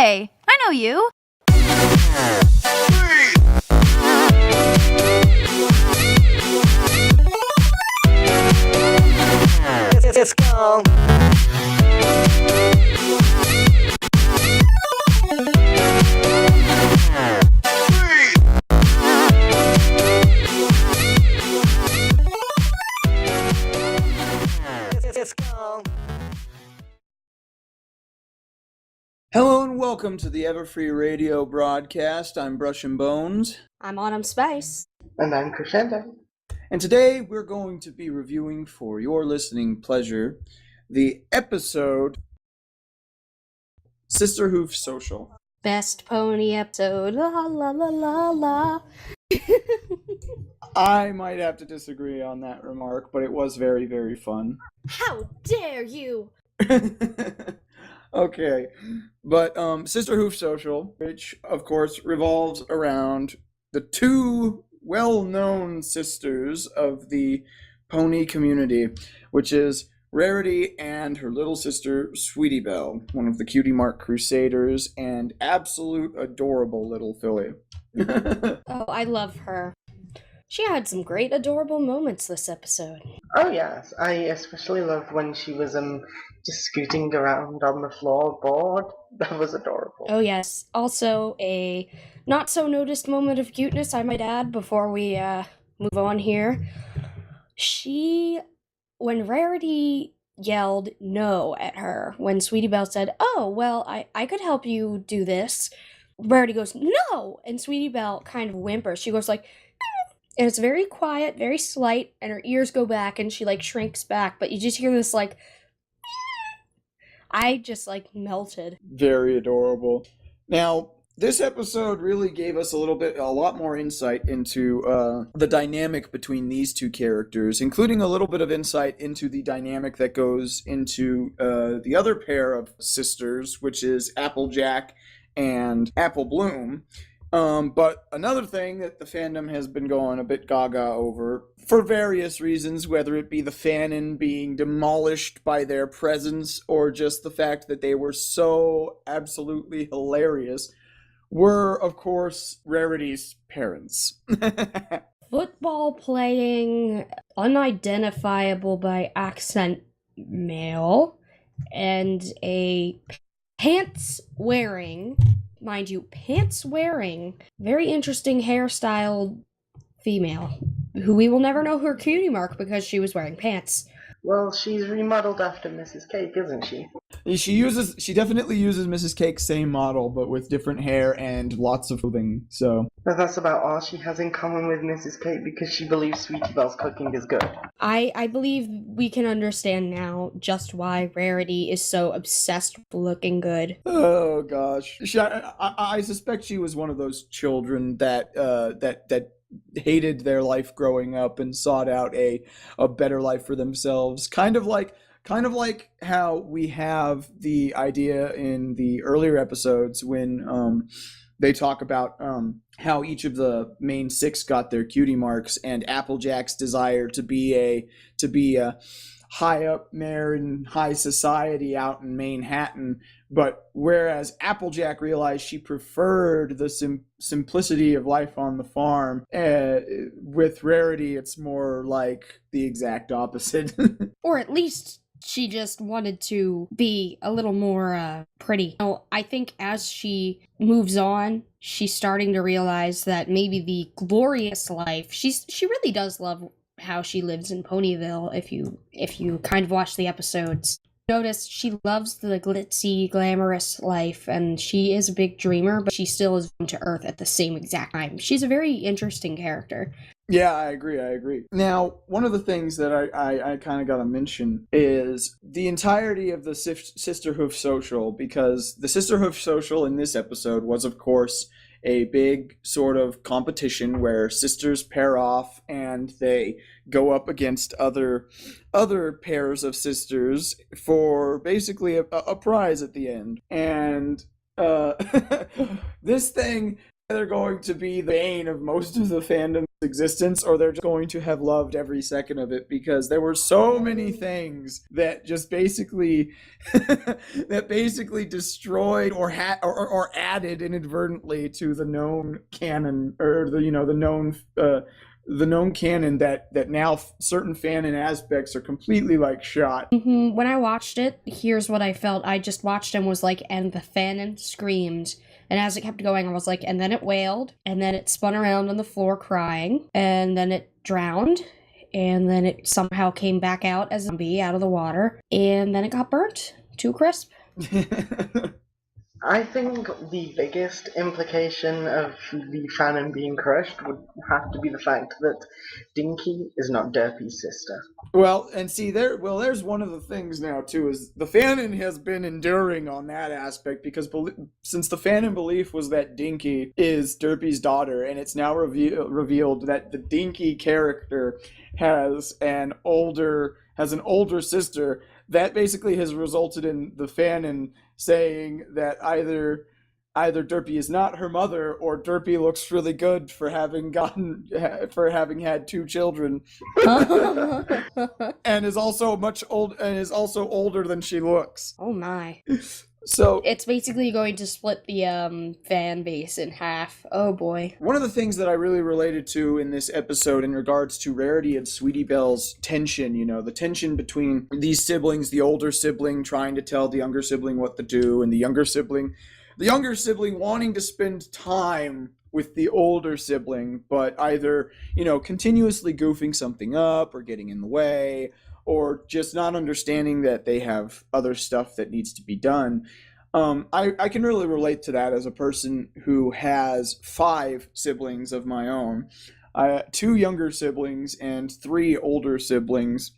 Hey, I know you. Let's go. Let's go. Hello and welcome to the EverFree radio broadcast. I'm Brushin Bones. I'm AutumnSpice. And I'm Crescendo. And today we're going to be reviewing for your listening pleasure the episode Sisterhooves Social. Best pony episode. La la la la la. I might have to disagree on that remark, but it was very, very fun. How dare you! Okay, but Sisterhooves Social, which of course revolves around the two well-known sisters of the pony community, which is Rarity and her little sister Sweetie Belle, one of the Cutie Mark Crusaders and absolute adorable little filly. Oh, I love her. She had some great adorable moments this episode. Oh yes, I especially loved when she was just scooting around on the floorboard. That was adorable. Oh yes, also a not so noticed moment of cuteness, I might add, before we move on here. When Rarity yelled no at her, when Sweetie Belle said, "Oh, well, I could help you do this," Rarity goes, "No!" And Sweetie Belle kind of whimpers. She goes like, and it's very quiet, very slight, and her ears go back, and she, shrinks back, but you just hear this, I just, melted. Very adorable. Now, this episode really gave us a lot more insight into the dynamic between these two characters, including a little bit of insight into the dynamic that goes into the other pair of sisters, which is Applejack and Apple Bloom. But another thing that the fandom has been going a bit gaga over, for various reasons, whether it be the fanon being demolished by their presence or just the fact that they were so absolutely hilarious, were, of course, Rarity's parents. Football playing, unidentifiable by accent male, and a pants-wearing, very interesting hairstyle female, who we will never know her cutie mark because she was wearing pants. Well, she's remodeled after Mrs. Cake, isn't she? She definitely uses Mrs. Cake's same model, but with different hair and lots of clothing, so... But that's about all she has in common with Mrs. Cake, because she believes Sweetie Belle's cooking is good. I believe we can understand now just why Rarity is so obsessed with looking good. Oh, gosh. I suspect she was one of those children that hated their life growing up and sought out a better life for themselves. Kind of like how we have the idea in the earlier episodes when they talk about how each of the main six got their cutie marks, and Applejack's desire to be a high up there in high society out in Manhattan, but whereas Applejack realized she preferred the simplicity of life on the farm, with Rarity it's more like the exact opposite. Or at least she just wanted to be a little more pretty. I think as she moves on, she's starting to realize that maybe the glorious life, she really does love how she lives in Ponyville. If you kind of watch the episodes, notice she loves the glitzy, glamorous life, and she is a big dreamer, but she still is down to earth at the same exact time. She's a very interesting character. Yeah, I agree. Now, one of the things that I kind of got to mention is the entirety of the Sisterhooves Social, because the Sisterhooves Social in this episode was, of course, a big sort of competition where sisters pair off and they go up against other pairs of sisters for basically a prize at the end. And this thing either going to be the bane of most of the fandom's existence, or they're just going to have loved every second of it, because there were so many things that just basically that basically destroyed or added inadvertently to the known canon, or the known canon that now certain fanon aspects are completely like shot. Mm-hmm. When I watched it, here's what I felt. I just watched and was like, and the fanon screamed. And as it kept going, I was like, and then it wailed, and then it spun around on the floor crying, and then it drowned, and then it somehow came back out as a zombie out of the water, and then it got burnt to a crisp. I think the biggest implication of the fanon being crushed would have to be the fact that Dinky is not Derpy's sister. Well, and see, there's one of the things now, too, is the fanon has been enduring on that aspect, because since the fanon belief was that Dinky is Derpy's daughter, and it's now revealed that the Dinky character has an older sister, that basically has resulted in the fanon saying that either Derpy is not her mother, or Derpy looks really good for having had 2 children, and is also older than she looks. Oh my. So it's basically going to split the fan base in half. Oh boy. One of the things that I really related to in this episode in regards to Rarity and Sweetie Belle's tension, the tension between these siblings, the older sibling trying to tell the younger sibling what to do, and the younger sibling wanting to spend time with the older sibling, but either, continuously goofing something up or getting in the way, or just not understanding that they have other stuff that needs to be done. I can really relate to that as a person who has 5 siblings of my own, 2 younger siblings and 3 older siblings.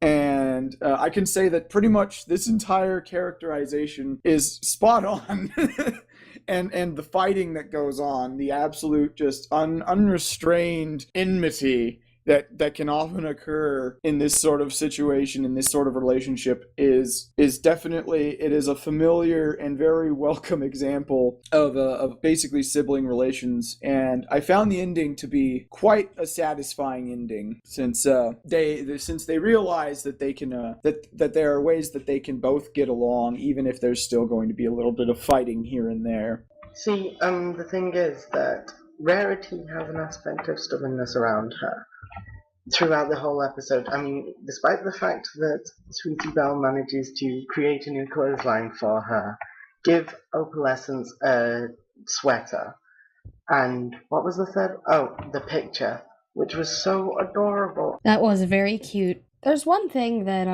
And I can say that pretty much this entire characterization is spot on. and the fighting that goes on, the absolute just unrestrained enmity that can often occur in this sort of situation, in this sort of relationship, is definitely, it is a familiar and very welcome example of basically sibling relations. And I found the ending to be quite a satisfying ending, since they realize that they can that there are ways that they can both get along, even if there's still going to be a little bit of fighting here and there. See, the thing is that Rarity has an aspect of stubbornness around her throughout the whole episode. I mean, despite the fact that Sweetie Belle manages to create a new clothesline for her, give Opalescence a sweater, and what was the third? Oh, the picture, which was so adorable. That was very cute. There's one thing that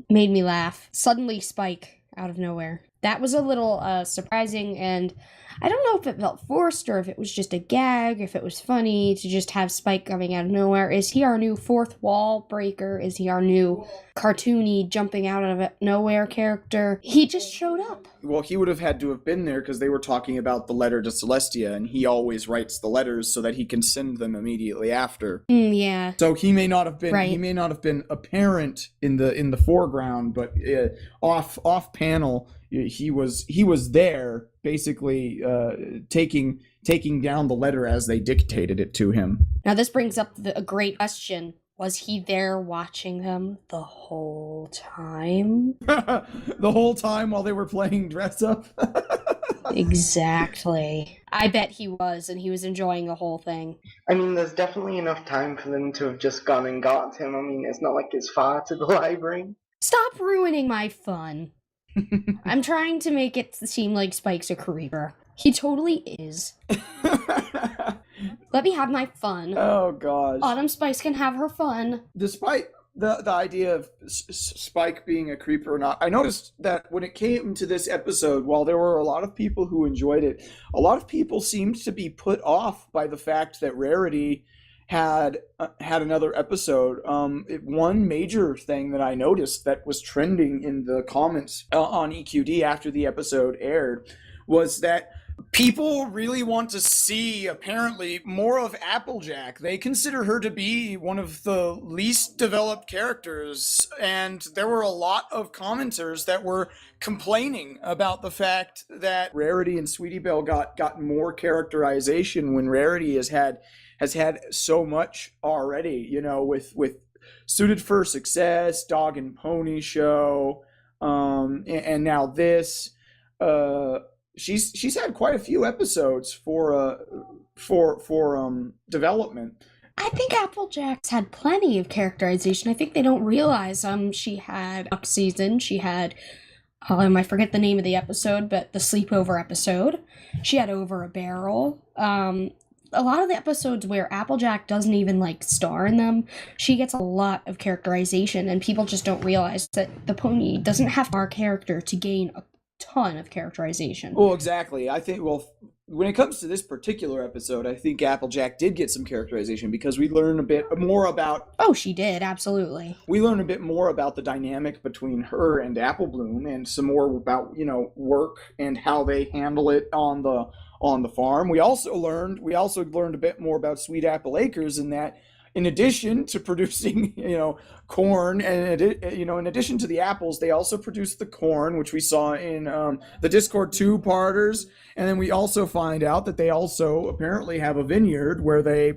made me laugh. Suddenly Spike out of nowhere. That was a little surprising, and I don't know if it felt forced or if it was just a gag, if it was funny to just have Spike coming out of nowhere. Is he our new fourth wall breaker? Is he our new cartoony jumping out of nowhere character? He just showed up. Well, he would have had to have been there because they were talking about the letter to Celestia, and he always writes the letters so that he can send them immediately after. Yeah. So he may not have been right. He may not have been apparent in the foreground, but off panel he was there, basically taking down the letter as they dictated it to him. Now this brings up a great question. Was he there watching them the whole time? The whole time while they were playing dress up? Exactly. I bet he was, and he was enjoying the whole thing. I mean, there's definitely enough time for them to have just gone and got him. I mean, it's not like it's far to the library. Stop ruining my fun. I'm trying to make it seem like Spike's a creeper. He totally is. Let me have my fun. Oh, gosh. AutumnSpice can have her fun. Despite the idea of Spike being a creeper or not, I noticed that when it came to this episode, while there were a lot of people who enjoyed it, a lot of people seemed to be put off by the fact that Rarity had another episode. One major thing that I noticed that was trending in the comments on EQD after the episode aired was that People really want to see, apparently, more of Applejack. They consider her to be one of the least developed characters, and there were a lot of commenters that were complaining about the fact that Rarity and Sweetie Belle got more characterization when Rarity has had so much already, with Suited for Success, Dog and Pony Show, and now this. She's had quite a few episodes for development. I think Applejack's had plenty of characterization. I think they don't realize she had up season. She had I forget the name of the episode, but the sleepover episode. She had Over a Barrel. A lot of the episodes where Applejack doesn't even star in them, she gets a lot of characterization, and people just don't realize that the pony doesn't have our character to gain a ton of characterization. Well, exactly. I think, when it comes to this particular episode, I think Applejack did get some characterization because we learn a bit more about... Oh, she did, absolutely. We learn a bit more about the dynamic between her and Apple Bloom, and some more about, work and how they handle it on the farm. We also learned a bit more about Sweet Apple Acres, in that in addition to producing, corn, and in addition to the apples, they also produce the corn, which we saw in the Discord 2-parters. And then we also find out that they also apparently have a vineyard where they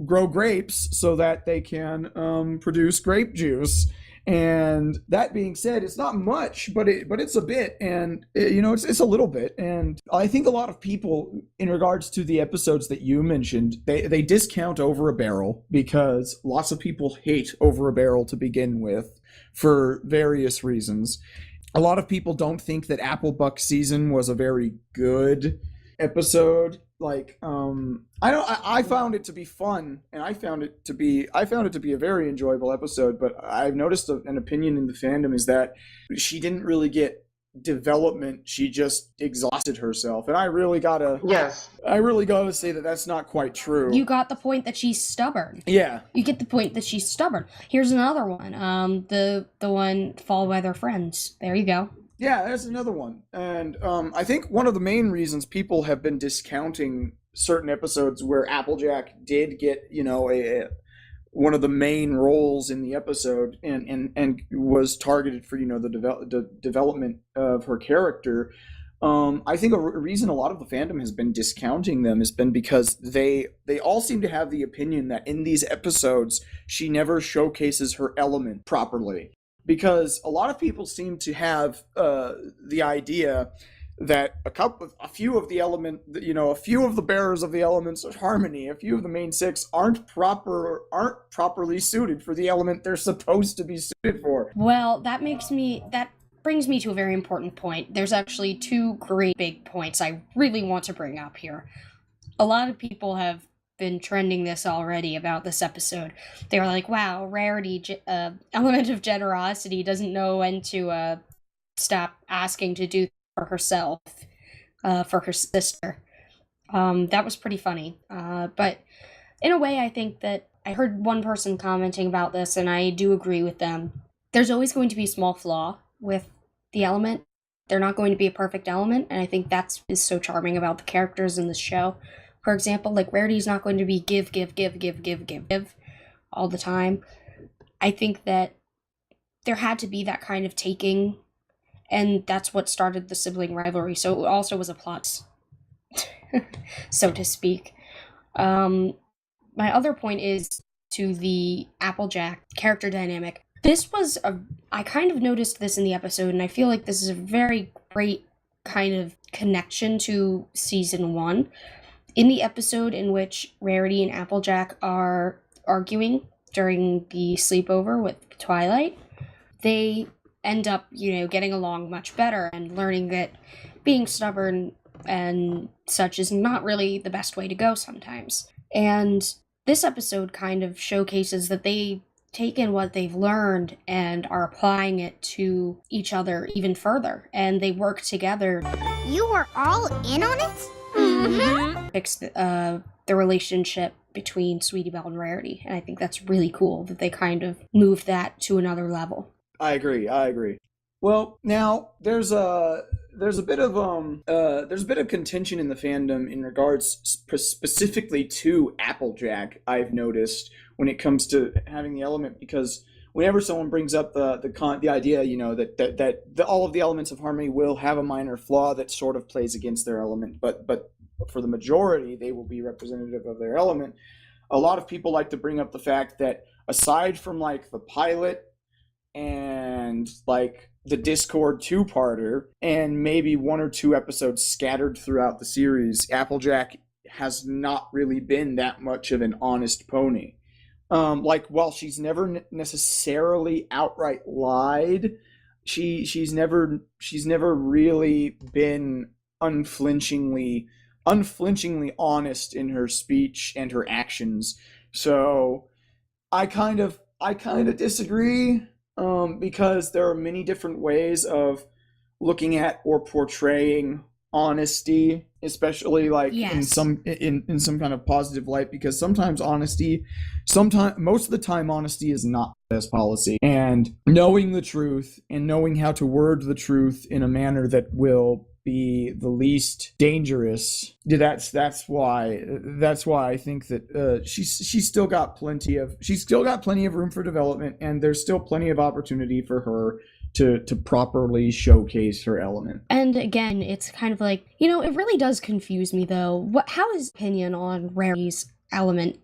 grow grapes so that they can produce grape juice. And that being said, it's not much, but it's a bit, and it's a little bit. And I think a lot of people, in regards to the episodes that you mentioned, they discount Over a Barrel because lots of people hate Over a Barrel to begin with for various reasons. A lot of people don't think that Applebuck season was a very good episode. I found it to be fun, and I found it to be a very enjoyable episode, but I've noticed an opinion in the fandom is that she didn't really get development. She just exhausted herself, and I really gotta say that that's not quite true. You got the point that she's stubborn. Yeah. You get the point that she's stubborn. Here's another one. The one Fall Weather Friends. There you go. Yeah, there's another one. And I think one of the main reasons people have been discounting certain episodes where Applejack did get, one of the main roles in the episode and was targeted for, the development of her character. I think a reason a lot of the fandom has been discounting them has been because they all seem to have the opinion that in these episodes, she never showcases her element properly. Because a lot of people seem to have the idea that a few of the bearers of the elements of harmony, a few of the main six aren't properly suited for the element they're supposed to be suited for. Well, that brings me to a very important point. There's actually two great big points I really want to bring up here. A lot of people have been trending this already about this episode. They were like, wow, Rarity, element of generosity, doesn't know when to stop asking to do for herself, for her sister. That was pretty funny. But in a way, I think that I heard one person commenting about this, and I do agree with them. There's always going to be a small flaw with the element. They're not going to be a perfect element, and I think that is so charming about the characters in this show. For example, Rarity's not going to be give all the time. I think that there had to be that kind of taking, and that's what started the sibling rivalry. So it also was a plot, so to speak. My other point is to the Applejack character dynamic. I kind of noticed this in the episode, and I feel like this is a very great kind of connection to season 1. In the episode in which Rarity and Applejack are arguing during the sleepover with Twilight, they end up, getting along much better and learning that being stubborn and such is not really the best way to go sometimes. And this episode kind of showcases that they've taken what they've learned and are applying it to each other even further, and they work together. You were all in on it? Mm-hmm. Fix the relationship between Sweetie Belle and Rarity, and I think that's really cool that they kind of moved that to another level. I agree. Well, now there's there's a bit of contention in the fandom in regards specifically to Applejack. I've noticed when it comes to having the element, because whenever someone brings up the idea, that all of the elements of harmony will have a minor flaw that sort of plays against their element, but for the majority, they will be representative of their element. A lot of people like to bring up the fact that aside from like the pilot and like the Discord two-parter and maybe one or two episodes scattered throughout the series, Applejack has not really been that much of an honest pony. While she's never necessarily outright lied, she's never really been unflinchingly honest in her speech and her actions. So I kind of disagree, because there are many different ways of looking at or portraying honesty, especially like in some kind of positive light, because most of the time honesty is not the best policy, and knowing the truth and knowing how to word the truth in a manner that will be the least dangerous. That's why I think that she's still got plenty of room for development, and there's still plenty of opportunity for her to properly showcase her element. And again, it's kind of like, it really does confuse me though. How is opinion on Rarity's element?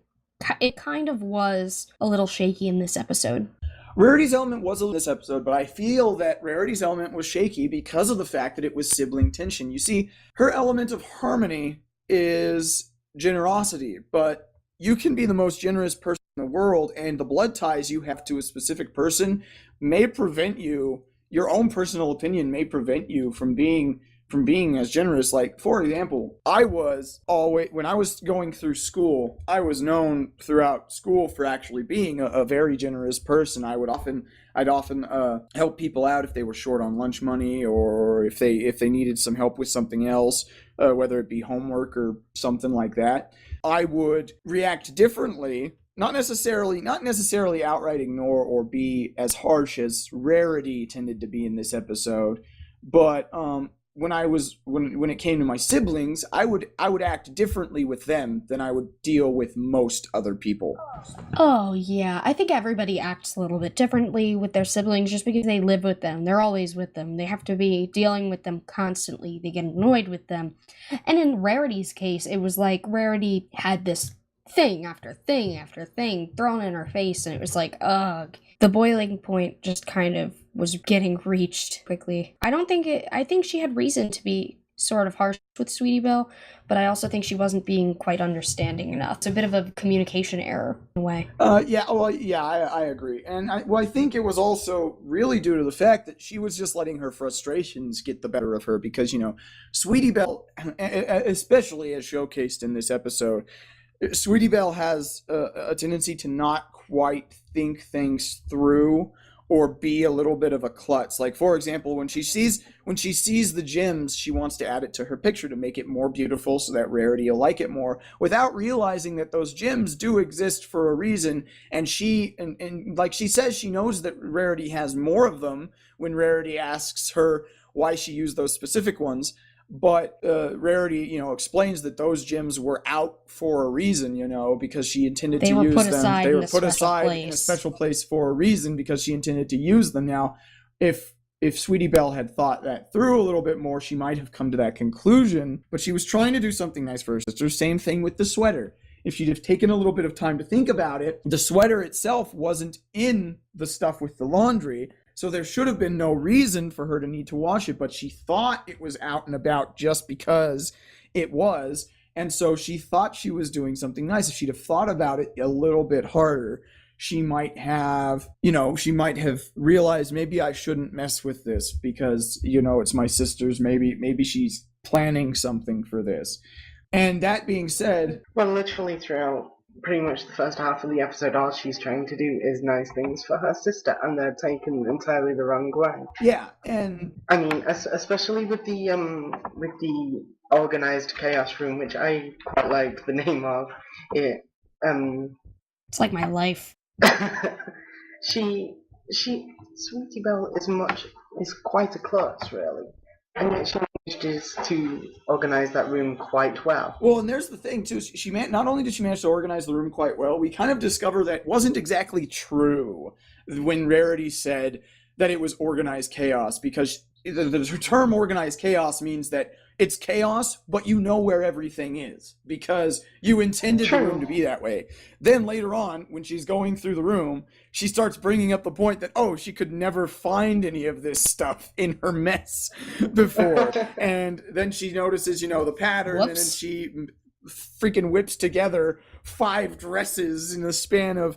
It kind of was a little shaky in this episode. Rarity's element was in this episode, but I feel that Rarity's element was shaky because of the fact that it was sibling tension. You see, her element of harmony is generosity, but you can be the most generous person in the world, and the blood ties you have to a specific person may prevent you, your own personal opinion may prevent you from being as generous. Like, for example, when I was going through school, I was known throughout school for actually being a very generous person. I'd often help people out if they were short on lunch money, or if they needed some help with something else, whether it be homework or something like that. I would react differently, not necessarily outright ignore or be as harsh as Rarity tended to be in this episode, but when it came to my siblings, I would act differently with them than I would deal with most other people. Oh yeah, I think everybody acts a little bit differently with their siblings just because they live with them. They're always with them. They have to be dealing with them constantly. They get annoyed with them. And in Rarity's case, it was like Rarity had this thing after thing after thing thrown in her face, and it was like, ugh. The boiling point just kind of was getting reached quickly. I think she had reason to be sort of harsh with Sweetie Belle, but I also think she wasn't being quite understanding enough. It's a bit of a communication error in a way. I agree. And I think it was also really due to the fact that she was just letting her frustrations get the better of her, because, Sweetie Belle, especially as showcased in this episode, Sweetie Belle has a tendency to not quite think things through or be a little bit of a klutz. Like, for example, when she sees the gems, she wants to add it to her picture to make it more beautiful so that Rarity will like it more, without realizing that those gems do exist for a reason. And she says she knows that Rarity has more of them when Rarity asks her why she used those specific ones. But Rarity, explains that those gems were out for a reason, because she intended to use them. They were put aside in a special place for a reason, because she intended to use them. Now, if Sweetie Belle had thought that through a little bit more, she might have come to that conclusion. But she was trying to do something nice for her sister. Same thing with the sweater. If she'd have taken a little bit of time to think about it, the sweater itself wasn't in the stuff with the laundry. So there should have been no reason for her to need to wash it, but she thought it was out and about just because it was. And so she thought she was doing something nice. If she'd have thought about it a little bit harder, she might have realized, maybe I shouldn't mess with this because, it's my sister's. Maybe she's planning something for this. And that being said... Well, literally throughout pretty much the first half of the episode, all she's trying to do is nice things for her sister, and they're taken entirely the wrong way. Yeah, and I mean, especially with the organized chaos room, which I quite like the name of. It's like my life. Sweetie Belle is quite a klutz, really. And yet she manages to organize that room quite well. Well, and there's the thing too. Not only did she manage to organize the room quite well, we kind of discover that wasn't exactly true when Rarity said that it was organized chaos, because the term organized chaos means that it's chaos, but you know where everything is because you intended the room to be that way. Then later on, when she's going through the room, she starts bringing up the point that, oh, she could never find any of this stuff in her mess before. And then she notices, the pattern. Whoops. And then she freaking whips together 5 dresses in the span of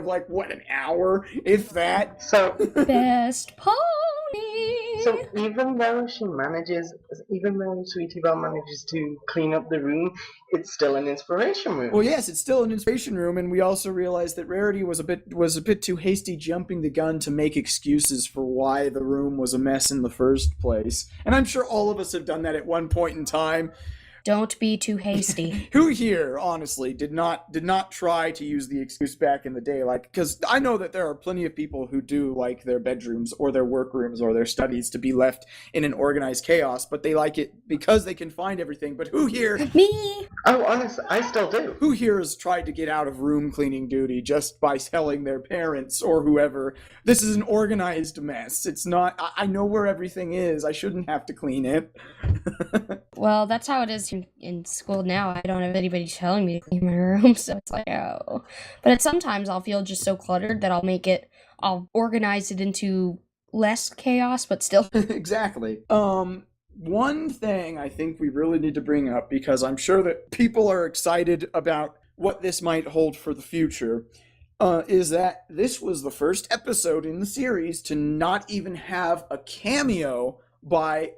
like, what, an hour, if that. So best pony. So even though Sweetie Belle manages to clean up the room, it's still an inspiration room. Well, yes, it's still an inspiration room, and we also realized that Rarity was a bit too hasty jumping the gun to make excuses for why the room was a mess in the first place. And I'm sure all of us have done that at one point in time. Don't be too hasty. Who here, honestly, did not try to use the excuse back in the day? Like, because I know that there are plenty of people who do like their bedrooms or their workrooms or their studies to be left in an organized chaos, but they like it because they can find everything. But who here? Me. Oh, honestly, I still do. Who here has tried to get out of room cleaning duty just by telling their parents or whoever, this is an organized mess. It's not, I know where everything is. I shouldn't have to clean it. Well, that's how it is in school now. I don't have anybody telling me to clean my room, so it's like, oh. But sometimes I'll feel just so cluttered that I'll organize it into less chaos, but still. Exactly. One thing I think we really need to bring up, because I'm sure that people are excited about what this might hold for the future, is that this was the first episode in the series to not even have a cameo by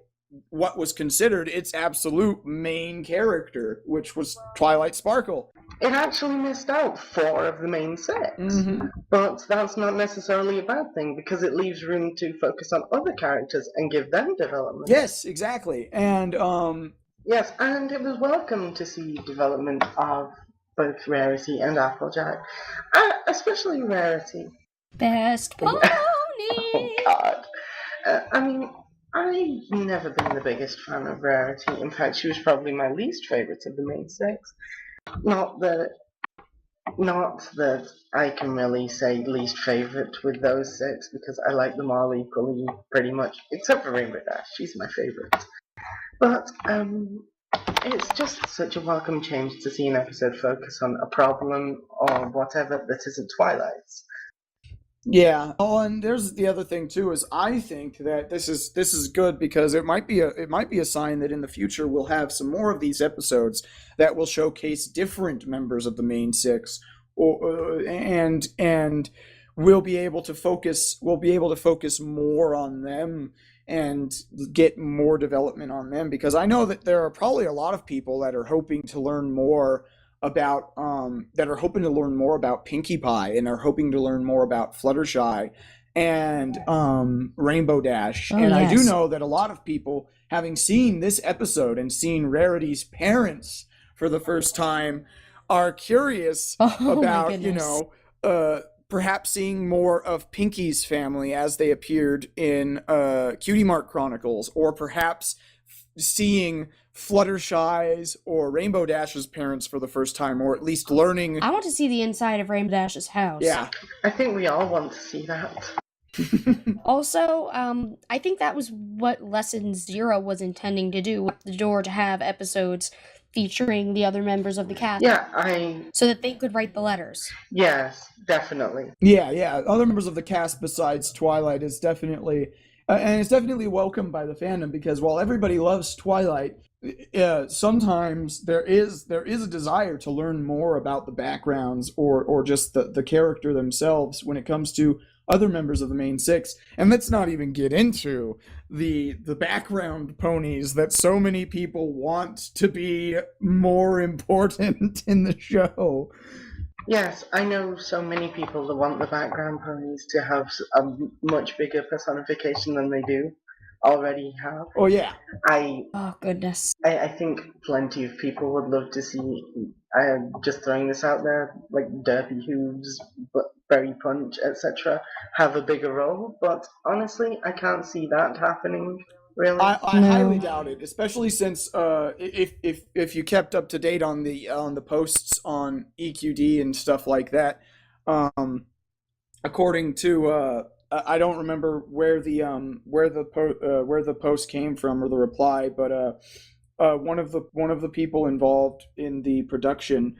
what was considered its absolute main character, which was Twilight Sparkle. It actually missed out 4 of the main 6. Mm-hmm. But that's not necessarily a bad thing, because it leaves room to focus on other characters and give them development. Yes, exactly. And yes, and it was welcome to see development of both Rarity and Applejack. Especially Rarity. Best pony! Oh god. I've never been the biggest fan of Rarity. In fact, she was probably my least favourite of the main 6. Not that I can really say least favourite with those 6, because I like them all equally, pretty much, except for Rainbow Dash. She's my favourite. But it's just such a welcome change to see an episode focus on a problem or whatever that isn't Twilight's. Yeah. Oh, and there's the other thing too, is I think that this is good, because it might be a sign that in the future we'll have some more of these episodes that will showcase different members of the main 6, and we'll be able to focus more on them and get more development on them, because I know that there are probably a lot of people that are hoping to learn more about Pinkie Pie, and are hoping to learn more about Fluttershy and Rainbow Dash. Oh, and yes. I do know that a lot of people, having seen this episode and seen Rarity's parents for the first time, are curious about, perhaps seeing more of Pinkie's family as they appeared in Cutie Mark Chronicles, or perhaps seeing Fluttershy's or Rainbow Dash's parents for the first time, or at least learning. I want to see the inside of Rainbow Dash's house. Yeah. I think we all want to see that. Also, I think that was what Lesson 0 was intending to do, with the door to have episodes featuring the other members of the cast. Yeah, so that they could write the letters. Yes, definitely. Yeah. Other members of the cast besides Twilight is definitely, and it's definitely welcomed by the fandom, because while everybody loves Twilight, sometimes there is a desire to learn more about the backgrounds or just the character themselves when it comes to other members of the main 6. And let's not even get into the background ponies that so many people want to be more important in the show. Yes, I know so many people that want the background ponies to have a much bigger personification than they do already have. Oh, yeah. Oh, goodness. I think plenty of people would love to see, just throwing this out there, like Derpy Hooves, Berry Punch, etc., have a bigger role, but honestly, I can't see that happening. Really? I No. highly doubt it, especially since if you kept up to date on the posts on EQD and stuff like that, according to I don't remember where the post came from or the reply, but one of the people involved in the production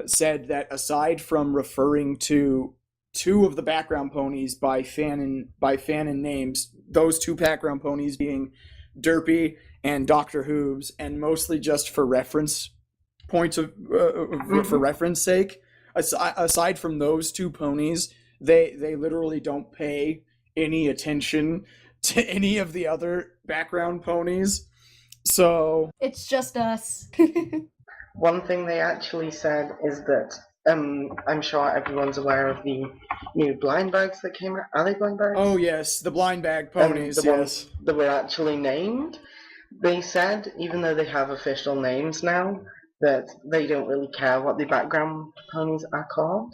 said that aside from referring to two of the background ponies by fan and names, those two background ponies being Derpy and Dr. Hooves, and mostly just for reference points of for reference sake. Aside from those two ponies, they literally don't pay any attention to any of the other background ponies. So It's just us. One thing they actually said is that I'm sure everyone's aware of the new blind bags that came out. Are they blind bags? oh yes, the blind bag ponies. The Yes. ones that were actually named. They said, even though they have official names now, that they don't really care what the background ponies are called.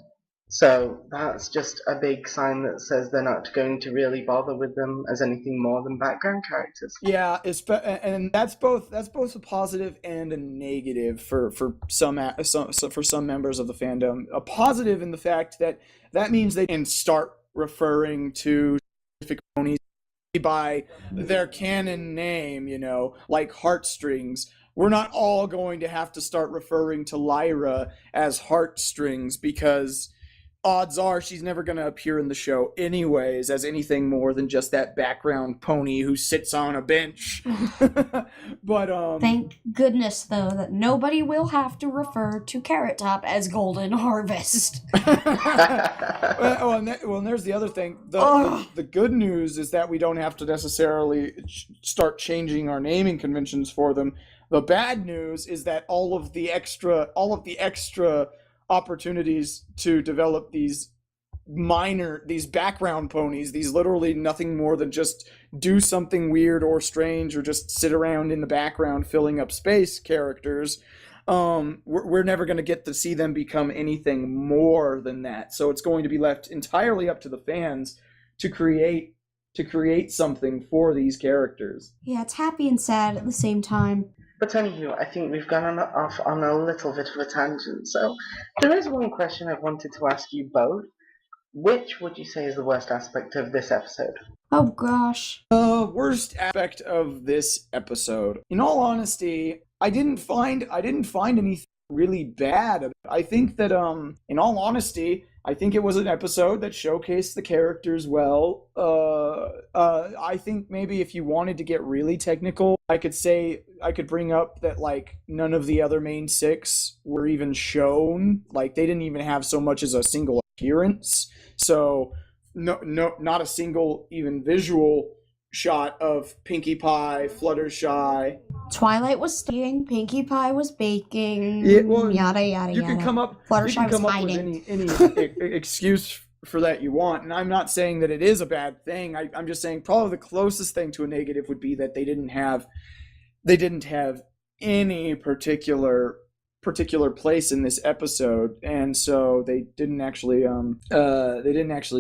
So that's just a big sign that says they're not going to really bother with them as anything more than background characters. Yeah, and that's both a positive and a negative for some members of the fandom. A positive in the fact that means they can start referring to specific ponies by their canon name, like Heartstrings. We're not all going to have to start referring to Lyra as Heartstrings because odds are she's never going to appear in the show anyways as anything more than just that background pony who sits on a bench. But Thank goodness, though, that nobody will have to refer to Carrot Top as Golden Harvest. and there's the other thing. The good news is that we don't have to necessarily start changing our naming conventions for them. The bad news is that all of the extra opportunities to develop these background ponies, these literally nothing more than just do something weird or strange or just sit around in the background filling up space characters, we're never going to get to see them become anything more than that. So it's going to be left entirely up to the fans to create something for these characters. Yeah, it's happy and sad at the same time. But anywho, I think we've gone off on a little bit of a tangent. So there is one question I wanted to ask you both. Which would you say is the worst aspect of this episode? Oh gosh. Worst aspect of this episode. In all honesty, I didn't find anything really bad. I think that in all honesty, I think it was an episode that showcased the characters well. I think maybe if you wanted to get really technical, I could bring up that like none of the other main six were even shown. Like they didn't even have so much as a single appearance. So no, not a single even visual shot of Pinkie Pie, Fluttershy. Twilight was studying, Pinkie Pie was baking, Well, yada yada you yada. can come up Fluttershy was with hiding. any excuse for that you want, and I'm not saying that it is a bad thing. I'm just saying probably the closest thing to a negative would be that they didn't have any particular place in this episode, and so they didn't actually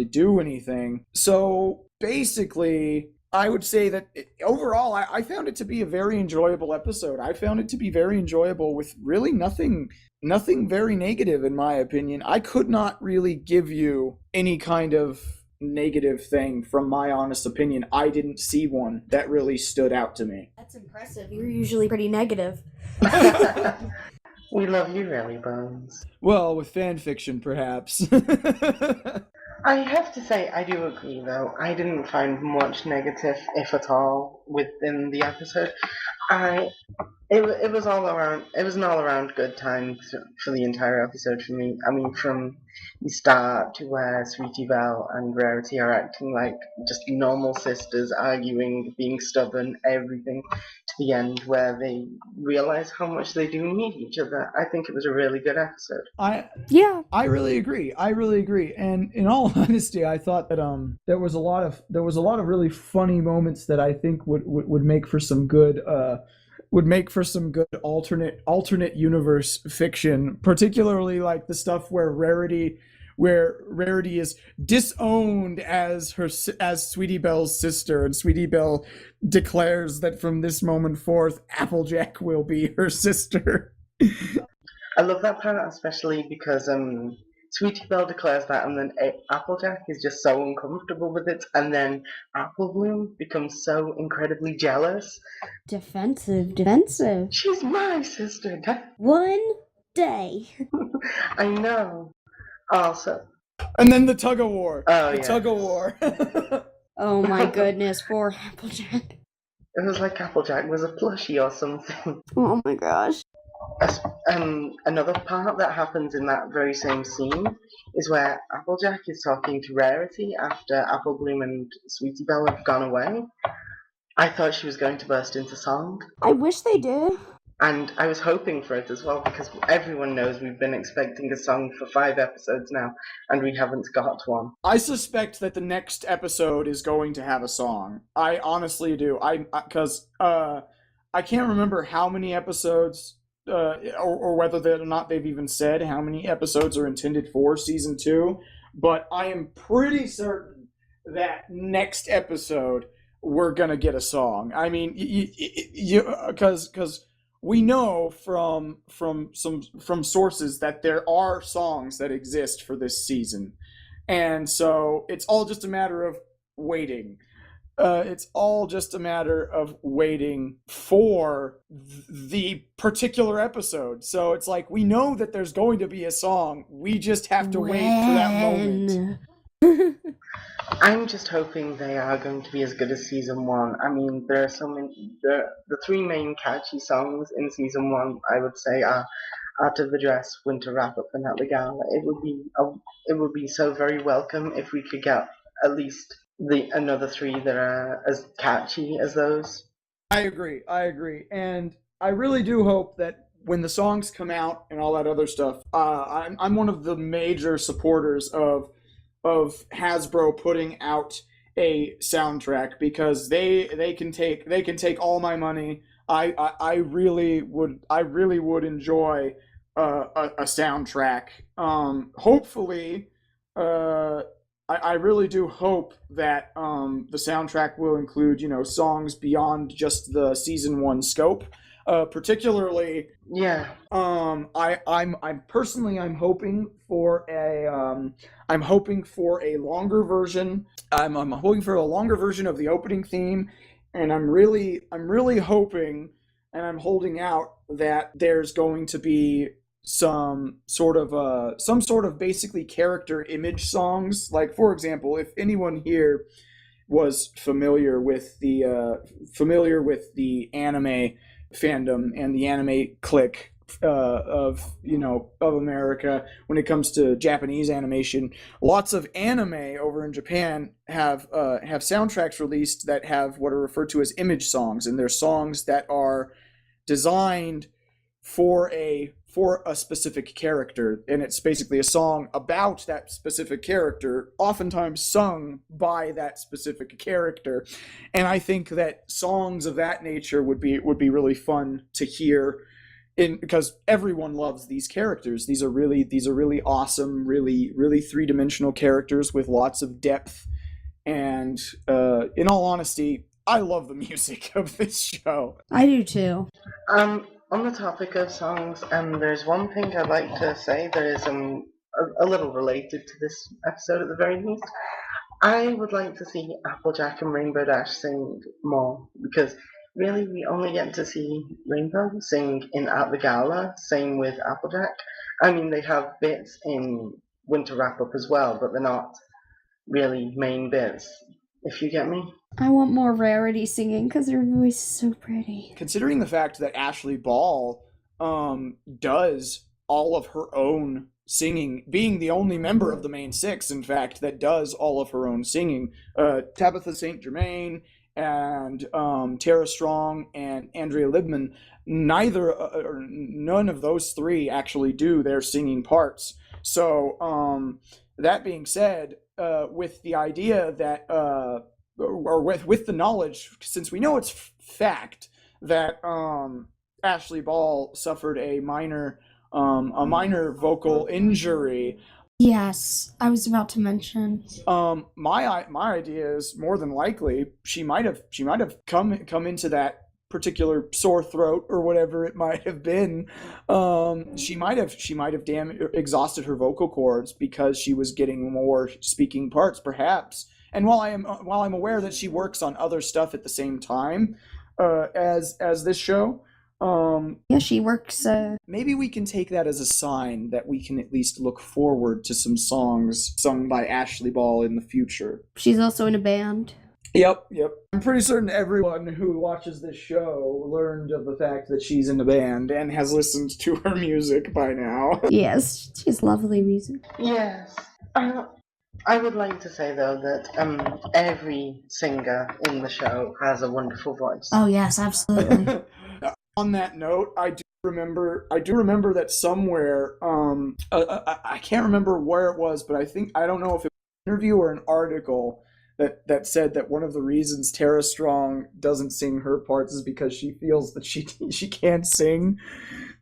do anything. So basically, I would say that overall, I found it to be a very enjoyable episode. I found it to be very enjoyable with really nothing very negative, in my opinion. I could not really give you any kind of negative thing from my honest opinion. I didn't see one that really stood out to me. That's impressive. You're usually pretty negative. We love you, Relly Bones. Well, with fan fiction, perhaps. I have to say, I do agree, though. I didn't find much negative, if at all, within the episode. It was all around. It was an all-around good time for the entire episode for me. I mean, from the start to where Sweetie Belle and Rarity are acting like just normal sisters, arguing, being stubborn, everything, to the end where they realize how much they do need each other. I think it was a really good episode. I really agree. And in all honesty, I thought that there was a lot of really funny moments that I think would make for some good alternate universe fiction, particularly like the stuff where Rarity where Rarity is disowned as Sweetie Belle's sister, and Sweetie Belle declares that from this moment forth, Applejack will be her sister. I love that part, especially because Sweetie Belle declares that, and then Applejack is just so uncomfortable with it, and then Apple Bloom becomes so incredibly jealous. Defensive. She's my sister. One day. I know. Also. And then the tug of war. Tug of war. Oh my goodness, poor Applejack. It was like Applejack was a plushie or something. Oh my gosh. Another part that happens in that very same scene is where Applejack is talking to Rarity after Apple Bloom and Sweetie Belle have gone away. I thought she was going to burst into song. I wish they did. And I was hoping for it as well, because everyone knows we've been expecting a song for 5 episodes now, and we haven't got one. I suspect that the next episode is going to have a song. I honestly do. Because I can't remember how many episodes, or whether or not they've even said how many episodes are intended for season 2, but I am pretty certain that next episode we're gonna get a song. I mean, because we know from sources that there are songs that exist for this season, and so it's all just a matter of waiting. It's all just a matter of waiting for the particular episode. So it's like, we know that there's going to be a song. We just have to wait for that moment. I'm just hoping they are going to be as good as season 1. I mean, there are so many. The 3 main catchy songs in season 1, I would say, are Out of the Dress, Winter Wrap Up, and At the Gala. It would be so very welcome if we could get at least another 3 that are as catchy as those. I agree, and I really do hope that when the songs come out and all that other stuff, I'm one of the major supporters of Hasbro putting out a soundtrack, because they can take all my money. I really would enjoy a soundtrack. Hopefully, I really do hope that the soundtrack will include, songs beyond just the season 1 scope. Particularly, yeah. I'm hoping for a longer version. I'm hoping for a longer version of the opening theme, and I'm really hoping, and I'm holding out that there's going to be some sort of basically character image songs. Like, for example, if anyone here was familiar with the anime fandom and the anime clique of America, when it comes to Japanese animation, lots of anime over in Japan have soundtracks released that have what are referred to as image songs, and they're songs that are designed for a specific character, and it's basically a song about that specific character, oftentimes sung by that specific character. And I think that songs of that nature would be really fun to hear, because everyone loves these characters. These are really awesome, really three-dimensional characters with lots of depth. And in all honesty, I love the music of this show. I do too. On the topic of songs, there's one thing I'd like to say that is a little related to this episode at the very least. I would like to see Applejack and Rainbow Dash sing more, because really we only get to see Rainbow sing in At the Gala, same with Applejack. I mean, they have bits in Winter Wrap Up as well, but they're not really main bits, if you get me. I want more Rarity singing, because her voice is so pretty. Considering the fact that Ashley Ball does all of her own singing, being the only member of the main 6, in fact, that does all of her own singing, Tabitha St. Germain and Tara Strong and Andrea Libman, none of those 3 actually do their singing parts. So that being said, with the idea that or with the knowledge, since we know it's fact that Ashley Ball suffered a minor vocal injury, Yes, I was about to mention. My idea is more than likely she might have come into that particular sore throat or whatever it might have been. She might have exhausted her vocal cords because she was getting more speaking parts, perhaps. And while I'm aware that she works on other stuff at the same time, as this show. Yeah, she works. Maybe we can take that as a sign that we can at least look forward to some songs sung by Ashley Ball in the future. She's also in a band. Yep. I'm pretty certain everyone who watches this show learned of the fact that she's in a band and has listened to her music by now. Yes, she has lovely music. Yes. I would like to say, though, that every singer in the show has a wonderful voice. Oh, yes, absolutely. On that note, I do remember that somewhere, I can't remember where it was, but I don't know if it was an interview or an article that said that one of the reasons Tara Strong doesn't sing her parts is because she feels that she can't sing.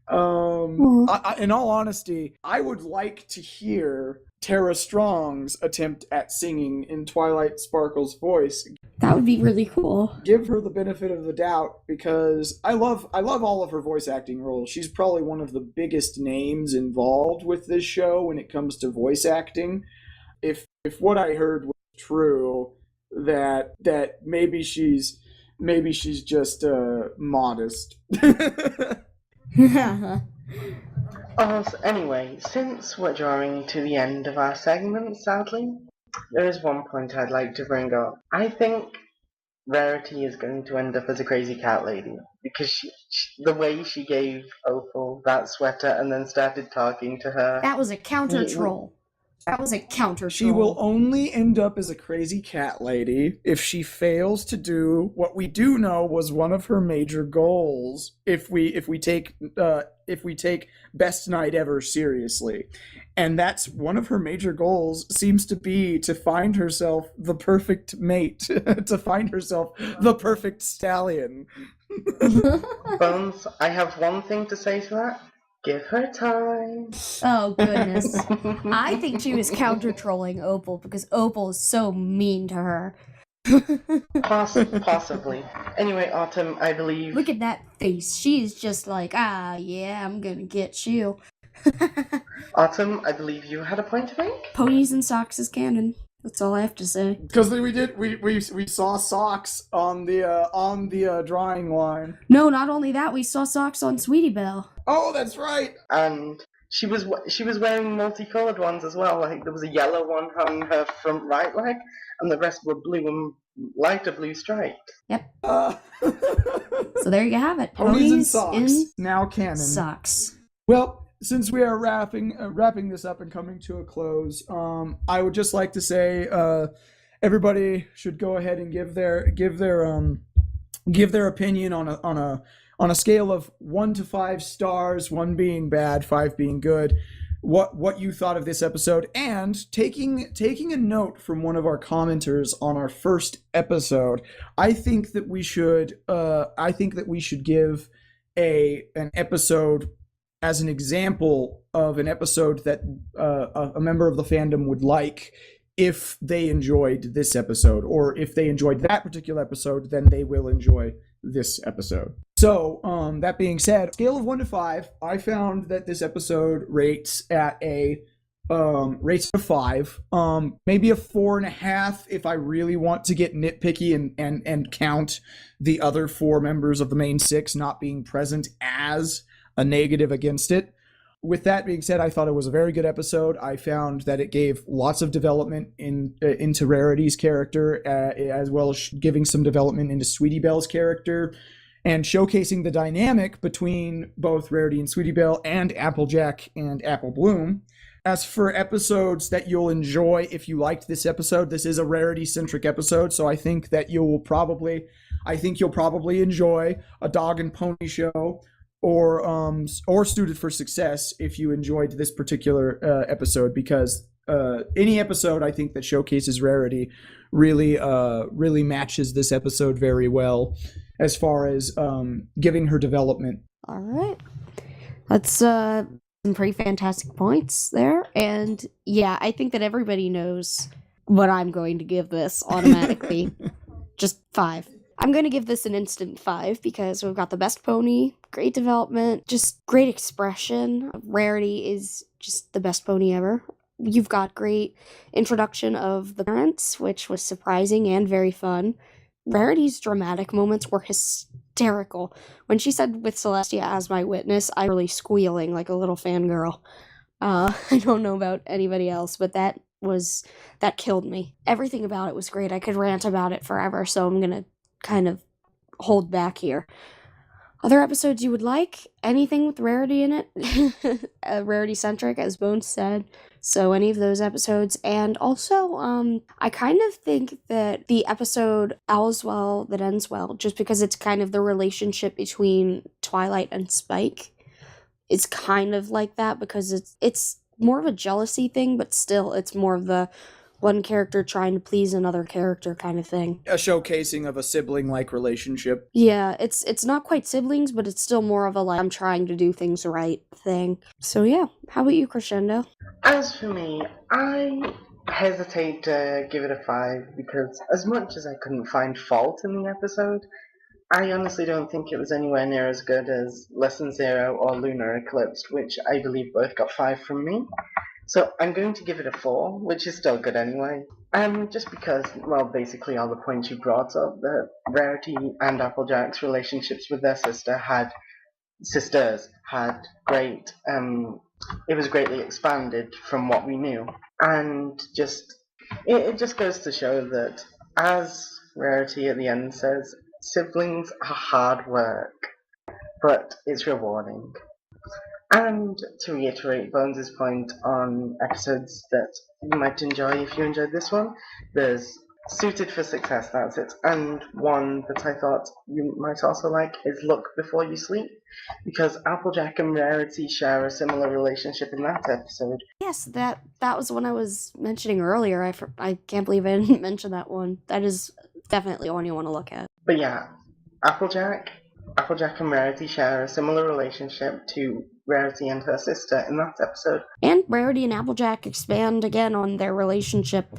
In all honesty, I would like to hear Tara Strong's attempt at singing in Twilight Sparkle's voice. That would be really cool. Give her the benefit of the doubt, because I love all of her voice acting roles. She's probably one of the biggest names involved with this show when it comes to voice acting. If what I heard was true, that maybe she's just modest. So anyway, since we're drawing to the end of our segment, sadly, there is one point I'd like to bring up. I think Rarity is going to end up as a crazy cat lady, because the way she gave Opal that sweater and then started talking to her. That was a counter troll. She will only end up as a crazy cat lady if she fails to do what we do know was one of her major goals. If we take Best Night Ever seriously, and that's one of her major goals seems to be to find herself the perfect mate, to find herself the perfect stallion. Bones, I have one thing to say to that. Give her time. Oh, goodness. I think she was counter-trolling Opal because Opal is so mean to her. Possibly. Anyway, Autumn, I believe... Look at that face. She's just like, yeah, I'm gonna get you. Autumn, I believe you had a point to make? Ponies and socks is canon. That's all I have to say. Because we saw socks on the drawing line. No, not only that, we saw socks on Sweetie Belle. Oh, that's right. And she was wearing multicolored ones as well. Like there was a yellow one on her front right leg, and the rest were blue and lighter blue striped. Yep. So there you have it. Ponies and socks now canon. Socks. Well, since we are wrapping this up and coming to a close, I would just like to say everybody should go ahead and give their opinion on a scale of 1 to 5 stars, 1 being bad, 5 being good, what you thought of this episode, and taking a note from one of our commenters on our first episode. I think that we should give an episode as an example of an episode that a member of the fandom would like if they enjoyed this episode, or if they enjoyed that particular episode, then they will enjoy this episode. So, that being said, scale of 1 to 5, I found that this episode rates at a 5, maybe a 4.5 if I really want to get nitpicky and count the other 4 members of the main 6 not being present as a negative against it. With that being said, I thought it was a very good episode. I found that it gave lots of development into Rarity's character, as well as giving some development into Sweetie Belle's character, and showcasing the dynamic between both Rarity and Sweetie Belle and Applejack and Apple Bloom. As for episodes that you'll enjoy if you liked this episode, this is a Rarity-centric episode, so I think that you'll probably enjoy A Dog and Pony Show, or Suited for Success if you enjoyed this particular episode, because any episode I think that showcases Rarity really matches this episode very well as far as giving her development. All right. Let's some pretty fantastic points there. And yeah, I think that everybody knows what I'm going to give this automatically. Just 5. I'm going to give this an instant 5 because we've got the best pony, great development, just great expression. Rarity is just the best pony ever. You've got great introduction of the parents, which was surprising and very fun. Rarity's dramatic moments were hysterical. When she said with Celestia as my witness, I really squealing like a little fangirl. I don't know about anybody else, but that killed me. Everything about it was great. I could rant about it forever, so I'm gonna kind of hold back here. Other episodes you would like? Anything with Rarity in it? Rarity-centric, as Bones said. So any of those episodes. And also, I kind of think that the episode All's Well That Ends Well, just because it's kind of the relationship between Twilight and Spike, is kind of like that because it's more of a jealousy thing, but still it's more of the one character trying to please another character kind of thing. A showcasing of a sibling-like relationship. Yeah, it's not quite siblings, but it's still more of a like I'm trying to do things right thing. So yeah, how about you, Crescendo? As for me, I hesitate to give it a 5 because as much as I couldn't find fault in the episode, I honestly don't think it was anywhere near as good as Lesson Zero or Lunar Eclipse, which I believe both got 5 from me. So I'm going to give it a 4, which is still good anyway. Just because, well, basically all the points you brought up, that Rarity and Applejack's relationships with their sisters had great, it was greatly expanded from what we knew. And it just goes to show that, as Rarity at the end says, siblings are hard work, but it's rewarding. And to reiterate Bones' point on episodes that you might enjoy if you enjoyed this one, there's Suited for Success, that's it. And one that I thought you might also like is Look Before You Sleep, because Applejack and Rarity share a similar relationship in that episode. Yes, that was one I was mentioning earlier. I can't believe I didn't mention that one. That is definitely one you want to look at. But yeah, Applejack and Rarity share a similar relationship to Rarity and her sister in that episode. And Rarity and Applejack expand again on their relationship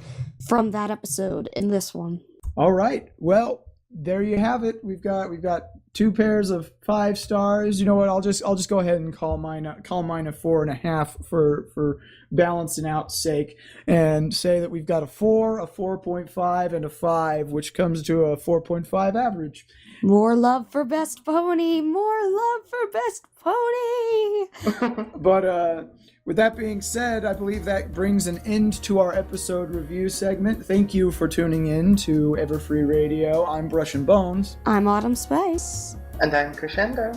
from that episode in this one. All right. Well, there you have it. We've got 2 pairs of 5 stars. You know what? I'll just go ahead and call mine a 4.5 for balancing out sake, and say that we've got a 4, a 4.5, and a 5, which comes to a 4.5 average. More love for Best Pony! More love for Best Pony! But with that being said, I believe that brings an end to our episode review segment. Thank you for tuning in to EverFree Radio. I'm Brushin Bones. I'm AutumnSpice. And I'm Crescendo.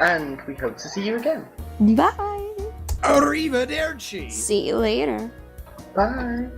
And we hope to see you again. Bye! Arrivederci! See you later. Bye.